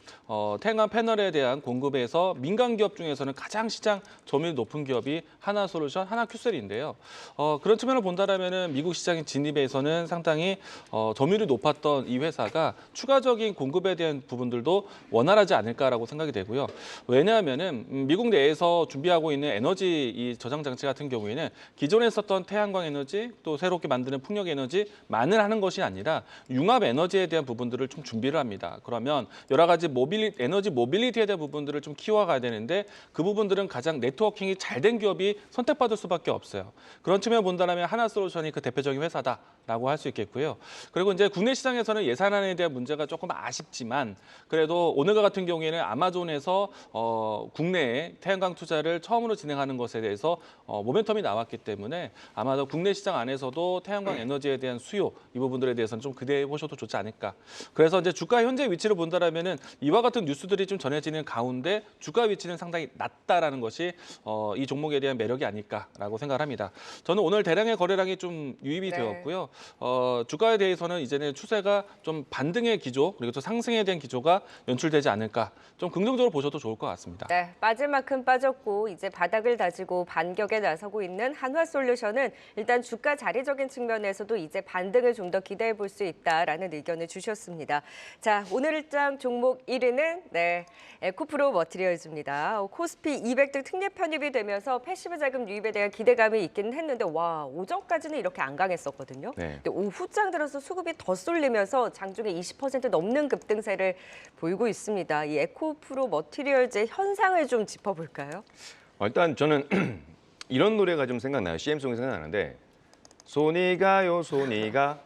태양광 패널에 대한 공급에서 민간 기업 중에서는 가장 시장 점유율이 높은 기업이 하나솔루션, 하나큐셀인데요. 그런 측면을 본다라면은 미국 시장 진입에서는 상당히 점유율이 높았던 이 회사가 추가적인 공급에 대한 부분들도 원활하지 않을까라고 생각이 되고요. 왜냐하면은 미국 내에서 준비하고 있는 에너지 이 저장 장치 같은 경우에는 기존에 썼던 태양광 에너지 또 새롭게 만드는 풍력 에너지만을 하는 것이 아니라 융합 에너지에 대한 부분들을 좀 준비를 합니다. 그러면 여러 가지 에너지 모빌리티에 대한 부분들을 좀 키워가야 되는데 그 부분들은 가장 네트워킹이 잘 된 기업이 선택받을 수밖에 없어요. 그런 측면을 본다면 하나솔루션이 그 대표적인 회사다라고 할 수 있겠고요. 그리고 이제 국내 시장에서는 예산안에 대한 문제가 조금 아쉽지만 그래도 오늘과 같은 경우에는 아마존에서 국내에 태양광 투자를 처음으로 진행하는 것에 대해서 모멘텀이 나왔기 때문에 아마도 국내 시장 안에서도 태양광 에너지에 대한 수요 이 부분들에 대해서는 좀 기대해 보셔도 좋지 않을까. 그래서 이제 주가 현재 위치를 본다라면은 이와 같은 뉴스들이 좀 전해지는 가운데 주가 위치는 상당히 낮다라는 것이 이 종목에 대한 매력이 아닐까라고 생각을 합니다. 저는 오늘 대량의 거래량이 좀 유입이 네. 되었고요. 주가에 대해서는 이제는 추세가 좀 반등의 기조 그리고 또 상승에 대한 기조가 연출되지 않을까. 좀 긍정적으로 보셔도 좋을 것 같습니다. 네, 빠질 만큼 빠졌고 이제 바닥을 다지고 반격에 나서고 있는 한화솔루션은 일단 주가 자리적인 측면에서도 이제 반등을 좀 더 기대해 볼 수 있다라는 의견을 주셨습니다. 자, 오늘 일장 종목 1위는 에코프로 머티리얼즈입니다. 코스피 200등 특례 편입이 되면서 패시브 자금 유입에 대한 기대감이 있기는 했는데 와, 오전까지는 이렇게 안 강했었거든요. 네. 근데 오후장 들어서 수급이 더 쏠리면서 장중에 20% 넘는 급등세를 보이고 있습니다. 이 에코프로 머티리얼즈의 현상을 좀 짚어볼까요? 일단 저는 이런 노래가 좀 생각나요. CM송이 생각나는데 손이 가요 손이 가.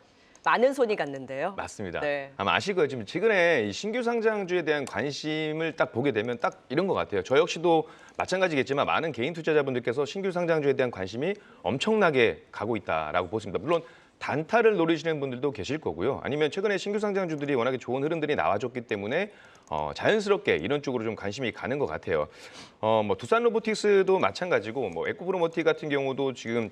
많은 손이 갔는데요. 맞습니다. 네. 아마 아실 거예요. 지금 최근에 이 신규 상장주에 대한 관심을 딱 보게 되면 딱 이런 것 같아요. 저 역시도 마찬가지겠지만 많은 개인 투자자분들께서 신규 상장주에 대한 관심이 엄청나게 가고 있다라고 보십니다. 물론 단타를 노리시는 분들도 계실 거고요. 아니면 최근에 신규 상장주들이 워낙에 좋은 흐름들이 나와줬기 때문에 자연스럽게 이런 쪽으로 좀 관심이 가는 것 같아요. 뭐 두산 로보틱스도 마찬가지고 뭐 에코프로머티 같은 경우도 지금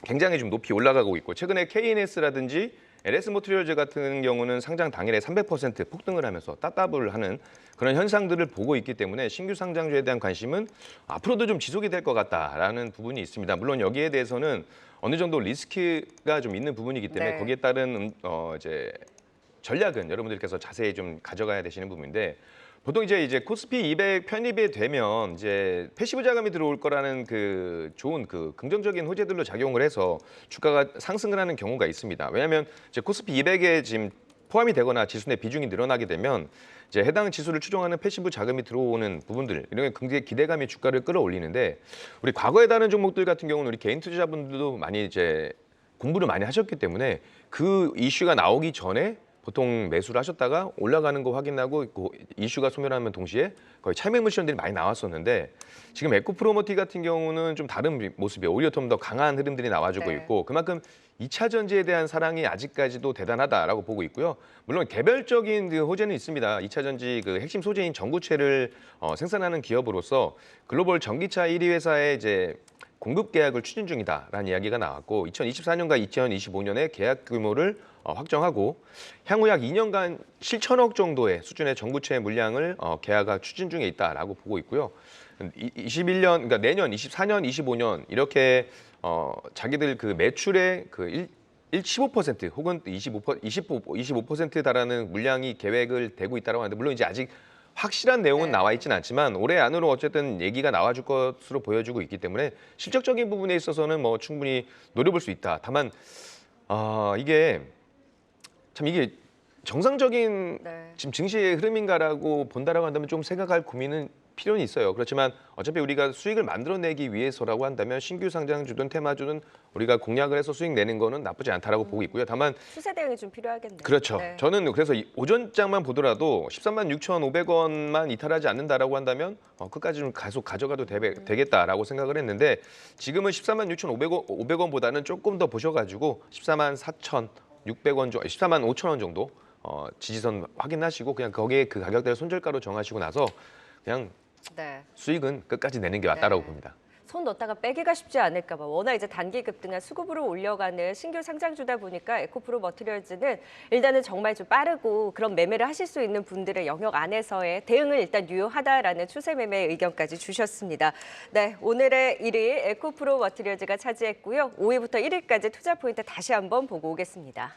굉장히 좀 높이 올라가고 있고 최근에 KNS라든지 LS 모트리얼즈 같은 경우는 상장 당일에 300% 폭등을 하면서 따따블 하는 그런 현상들을 보고 있기 때문에 신규 상장주에 대한 관심은 앞으로도 좀 지속이 될 것 같다라는 부분이 있습니다. 물론 여기에 대해서는 어느 정도 리스크가 좀 있는 부분이기 때문에 네. 거기에 따른 이제 전략은 여러분들께서 자세히 좀 가져가야 되시는 부분인데 보통 이제 코스피 200 편입이 되면 이제 패시브 자금이 들어올 거라는 그 좋은 그 긍정적인 호재들로 작용을 해서 주가가 상승을 하는 경우가 있습니다. 왜냐하면 이제 코스피 200에 지금 포함이 되거나 지수 내 비중이 늘어나게 되면 이제 해당 지수를 추종하는 패시브 자금이 들어오는 부분들 이런 게 굉장히 기대감이 주가를 끌어올리는데 우리 과거에 다른 종목들 같은 경우는 우리 개인 투자자분들도 많이 이제 공부를 많이 하셨기 때문에 그 이슈가 나오기 전에 보통 매수를 하셨다가 올라가는 거 확인하고 그 이슈가 소멸하면 동시에 거의 차익 물션들이 많이 나왔었는데 지금 에코프로머티 같은 경우는 좀 다른 모습이에요. 오히려 좀 더 강한 흐름들이 나와주고 네. 있고 그만큼 2차 전지에 대한 사랑이 아직까지도 대단하다라고 보고 있고요. 물론 개별적인 그 호재는 있습니다. 2차 전지 그 핵심 소재인 전구체를 생산하는 기업으로서 글로벌 전기차 1위 회사의 이제 공급 계약을 추진 중이다라는 이야기가 나왔고 2024년과 2025년에 계약 규모를 확정하고 향후 약 2년간 7천억 정도의 수준의 전구체 물량을 계약을 추진 중에 있다라고 보고 있고요. 21년, 그러니까 내년 24년, 25년 이렇게 자기들 그 매출의 그 15% 혹은 25% 달하는 물량이 계획을 되고 있다고 하는데 물론 이제 아직 확실한 내용은 네. 나와 있지는 않지만 올해 안으로 어쨌든 얘기가 나와줄 것으로 보여지고 있기 때문에 실적적인 부분에 있어서는 뭐 충분히 노려볼 수 있다. 다만 이게 정상적인 네. 지금 증시의 흐름인가라고 본다라고 한다면 좀 생각할 고민은 필요는 있어요. 그렇지만 어차피 우리가 수익을 만들어내기 위해서라고 한다면 신규 상장주든 테마주든 우리가 공략을 해서 수익 내는 거는 나쁘지 않다라고 보고 있고요. 다만 추세 대응이 좀 필요하겠네요. 그렇죠. 네. 저는 그래서 오전장만 보더라도 13만 6,500원만 이탈하지 않는다라고 한다면 끝까지 좀 계속 가져가도 되겠다라고 생각을 했는데 지금은 14만 6,500원보다는 조금 더 보셔가지고 14만 4,600원 정도, 14만 5,000원 정도 지지선 확인하시고 그냥 거기에 그 가격대를 손절가로 정하시고 나서 그냥 네. 수익은 끝까지 내는 게 맞다라고 네. 봅니다. 손 넣었다가 빼기가 쉽지 않을까 봐. 워낙 이제 단기 급등한 수급으로 올려가는 신규 상장주다 보니까 에코프로 머티리얼즈는 일단은 정말 좀 빠르고 그런 매매를 하실 수 있는 분들의 영역 안에서의 대응을 일단 유효하다라는 추세 매매 의견까지 주셨습니다. 네, 오늘의 1위 에코프로 머티리얼즈가 차지했고요. 5위부터 1위까지 투자 포인트 다시 한번 보고 오겠습니다.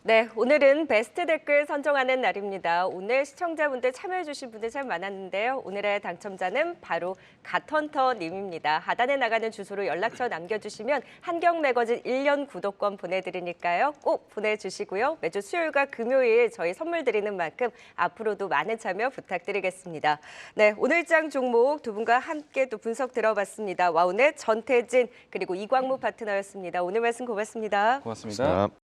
네, 오늘은 베스트 댓글 선정하는 날입니다. 오늘 시청자분들 참여해주신 분들 참 많았는데요. 오늘의 당첨자는 바로 갓헌터님입니다. 하단에 나가는 주소로 연락처 남겨주시면 한경매거진 1년 구독권 보내드리니까요. 꼭 보내주시고요. 매주 수요일과 금요일 저희 선물 드리는 만큼 앞으로도 많은 참여 부탁드리겠습니다. 네, 오늘장 종목 두 분과 함께 또 분석 들어봤습니다. 와운의 전태진 그리고 이광무 파트너였습니다. 오늘 말씀 고맙습니다. 고맙습니다.